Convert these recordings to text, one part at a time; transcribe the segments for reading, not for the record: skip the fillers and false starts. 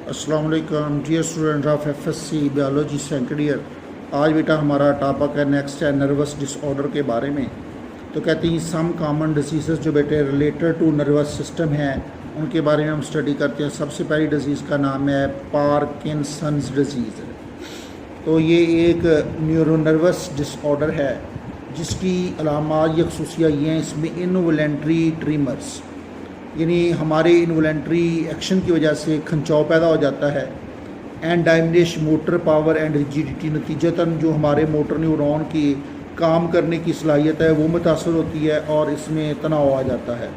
अस्सलाम वालेकुम dear student of FSc biology second year. आज बेटा हमारा टॉपिक है नेक्स्ट है नर्वस डिसऑर्डर के बारे में। तो कहते हैं सम कॉमन डिसीज़ जो बेटे रिलेटेड टू नर्वस सिस्टम है उनके बारे में हम स्टडी करते हैं। सबसे पहली डिज़ीज़ का नाम है पार्किंसंस डिज़ीज़। तो ये एक न्यूरो नर्वस डिसऑर्डर है जिसकी अलामात या खसूसियाँ ये हैं, इसमें इनवॉलेंट्री ट्रीमर्स यानी हमारे इनवॉलेंट्री एक्शन की वजह से खंचाव पैदा हो जाता है। And diminish motor power and rigidity, नतीजतन जो हमारे मोटर न्यूरॉन की काम करने की सलाहियत है वो मुतासर होती है और इसमें तनाव आ जाता है।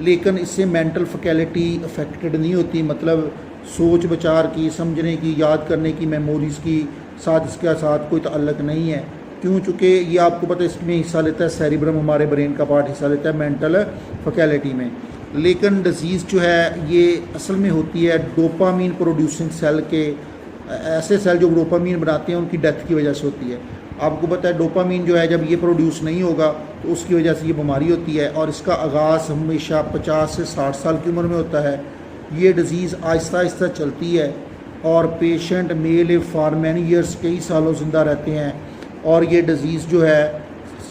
लेकिन इससे मेंटल फैकल्टी अफेक्टेड नहीं होती, मतलब सोच विचार की, समझने की, याद करने की, मेमोरीज़ की साथ इसके साथ कोई ताल्लुक नहीं है। क्यों? चूँकि ये आपको पता है इसमें हिस्सा लेता है सेरिब्रम, हमारे ब्रेन का पार्ट हिस्सा लेता है मेंटल फैकल्टी में। लेकिन डिज़ीज़ जो है ये असल में होती है डोपामीन प्रोड्यूसिंग सेल के, ऐसे सेल जो डोपामीन बनाते हैं उनकी डेथ की वजह से होती है। आपको पता है डोपामीन जो है जब ये प्रोड्यूस नहीं होगा तो उसकी वजह से ये बीमारी होती है और इसका आगाज़ हमेशा 50 से 60 साल की उम्र में होता है। ये डिज़ीज़ आहिस्ता आहिस्ता चलती है और patient may live for many years, कई सालों ज़िंदा रहते हैं। और ये डिज़ीज़ जो है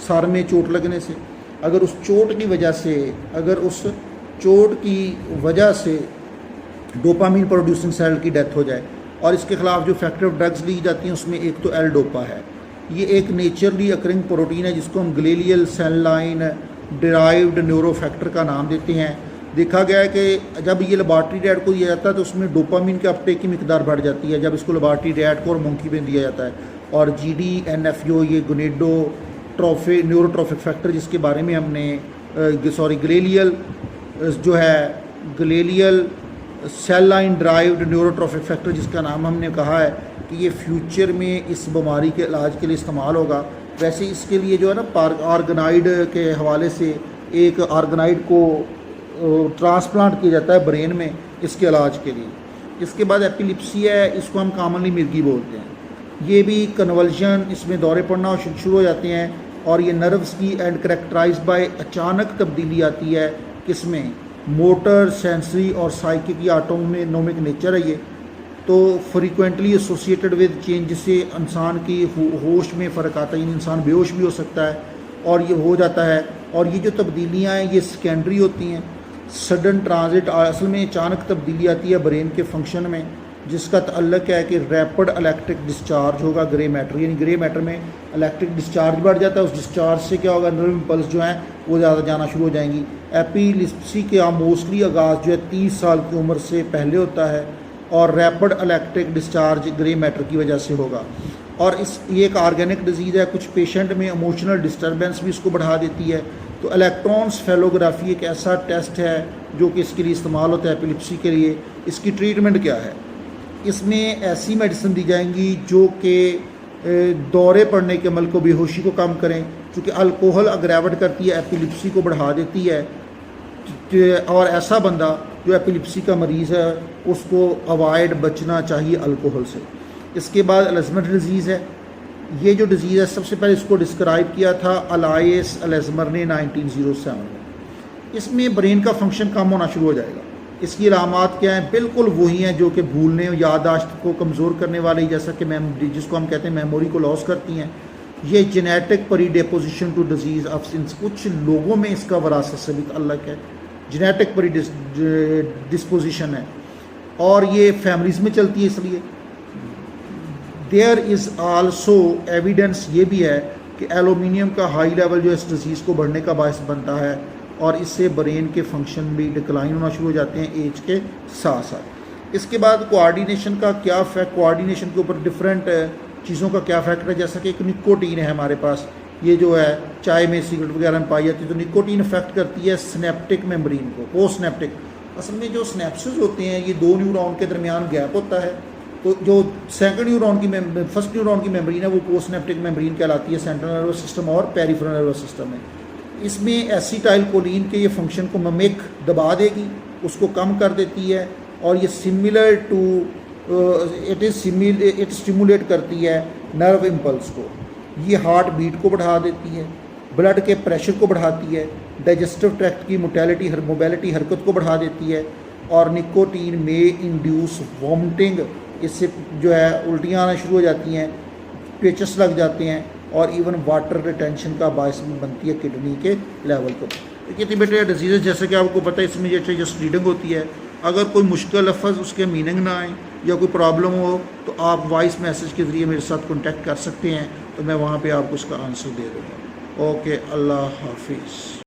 सर में चोट लगने से, अगर उस चोट की वजह से डोपामीन प्रोड्यूसिंग सेल की डेथ हो जाए और इसके ख़िलाफ़ जो इफेक्टिव ड्रग्स ली जाती हैं उसमें एक तो एल डोपा है। ये एक नेचुरली अकरिंग प्रोटीन है जिसको हम ग्लेलियल सेल लाइन डिराइव्ड न्यूरोफैक्टर का नाम देते हैं। देखा गया है कि जब ये लेबॉर्ट्री रैट को दिया जाता है तो उसमें डोपामीन के अपटेक की मिकदार बढ़ जाती है जब इसको लेबॉर्ट्री रैट को और मंकी में दिया जाता है। और GDNFO ये न्यूरोट्रोफिक फैक्टर जिसके बारे में हमने glial cell line derived neurotrophic factor जिसका नाम हमने कहा है कि ये फ्यूचर में इस बीमारी के इलाज के लिए इस्तेमाल होगा। वैसे इसके लिए जो है ना ऑर्गेनाइड के हवाले से एक ऑर्गेनाइड को ट्रांसप्लांट किया जाता है ब्रेन में इसके इलाज के लिए। इसके बाद एपिलिप्सी है, इसको हम कॉमनली मिर्गी बोलते हैं। ये भी कन्वल्जन, इसमें दौरे पड़ना शुरू हो जाते हैं और ये नर्व्स की एंड करेक्टराइज बाय अचानक तब्दीली आती है किसमें, मोटर, सेंसरी और साइकिक या ऑटोनोमिक नेचर है ये। तो फ्रीक्वेंटली एसोसिएटेड विद चेंज, जिससे इंसान की होश में फ़र्क आता है, यानी इंसान बेहोश भी हो सकता है और ये हो जाता है। और ये जो तब्दीलियाँ हैं ये सेकेंडरी होती हैं। सडन ट्रांजिट, असल में अचानक तब्दीली आती है ब्रेन के फंक्शन में जिसका ताल्लुक है कि रैपिड इलेक्ट्रिक डिस्चार्ज होगा ग्रे मैटर, यानी ग्रे मैटर में इलेक्ट्रिक डिस्चार्ज बढ़ जाता है। उस डिस्चार्ज से क्या होगा, नर्व इम्पल्स जो हैं वो ज़्यादा जाना शुरू हो जाएंगी। एपिलिप्सी के मोस्टली आगाज़ जो है 30 साल की उम्र से पहले होता है और rapid electric discharge grey matter की वजह से होगा। और ये एक ऑर्गेनिक डिजीज़ है। कुछ पेशेंट में इमोशनल डिस्टर्बेंस भी इसको बढ़ा देती है। तो इलेक्ट्रॉन्सफेलोग्राफी एक ऐसा टेस्ट है जो कि इसके लिए इस्तेमाल होता है एपिलिप्सी के लिए। इसकी ट्रीटमेंट क्या है, इसमें ऐसी मेडिसिन दी जाएंगी जो कि दौरे पड़ने के अमल को, बेहोशी को कम करें, क्योंकि अल्कोहल अग्रेवेट करती है, एपिलिप्सी को बढ़ा देती है। और ऐसा बंदा जो एपिलिप्सी का मरीज़ है उसको अवॉइड बचना चाहिए अल्कोहल से। इसके बाद अल्ज़ाइमर डिज़ीज़ है। ये जो डिज़ीज़ है सबसे पहले इसको डिस्क्राइब किया था अलाइस अल्ज़ाइमर ने 1907 में। इसमें ब्रेन का फंक्शन कम होना शुरू हो जाएगा। इसकी अलामात क्या हैं, बिल्कुल वही हैं जो कि भूलने, याददाश्त को कमज़ोर करने वाली, जैसा कि मेमोरी जिसको हम कहते हैं मेमोरी को लॉस करती हैं। ये genetic predisposition to disease of since, कुछ लोगों में इसका वरासत से भी ताल्लुक है, जेनेटिक प्रीडिस्पोजिशन है और ये फैमिलीज़ में चलती है। इसलिए देयर इज़ आल्सो एविडेंस ये भी है कि एलुमिनियम का हाई लेवल जो इस डिज़ीज़ को बढ़ने का बायस बनता है और इससे ब्रेन के फंक्शन भी डिक्लाइन होना शुरू हो जाते हैं एज के साथ साथ। इसके बाद कोऑर्डिनेशन का क्या फैक्ट, कोऑर्डिनेशन के ऊपर डिफरेंट चीज़ों का क्या फैक्टर है। जैसा कि एक निकोटीन है हमारे पास, ये जो है चाय में, सिगरेट वगैरह में पाई जाती है। तो निकोटीन इफेक्ट करती है स्नैप्टिक मेम्ब्रेन को, पोस्ट स्नैप्टिक। असल में जो स्नैप्सिस होते हैं ये दो न्यूरॉन के दरमियान गैप होता है। तो जो फर्स्ट न्यूरॉन की मेम्ब्रेन है वो पोस्ट स्नैप्टिक मेम्ब्रेन कहलाती है, सेंट्रल नर्वस सिस्टम और पेरिफेरल नर्वस सिस्टम में। इसमें एसिटाइलकोलिन के ये फंक्शन को ममिक दबा देगी, उसको कम कर देती है और ये सिमिलर टू इट स्टिमुलेट करती है नर्व इम्पल्स को। ये हार्ट बीट को बढ़ा देती है, ब्लड के प्रेशर को बढ़ाती है, डाइजेस्टिव ट्रैक्ट की मोबिलिटी हरकत को बढ़ा देती है। और निकोटीन में इंड्यूस वॉमिटिंग, इससे जो है उल्टियाँ आना शुरू हो जाती हैं, पेचस लग जाते हैं और इवन वाटर रिटेंशन का बायस भी बनती है किडनी के लेवल को। देखिए बेटे डिजीज़ जैसे कि आपको पता है इसमें जस्ट रीडिंग होती है। अगर कोई मुश्किल लफ्ज़ उसके मीनिंग ना आए या कोई प्रॉब्लम हो तो आप वॉइस मैसेज के ज़रिए मेरे साथ कॉन्टैक्ट कर सकते हैं, तो मैं वहाँ पे आपको उसका आंसर दे दूँगा। ओके, अल्लाह हाफिज़।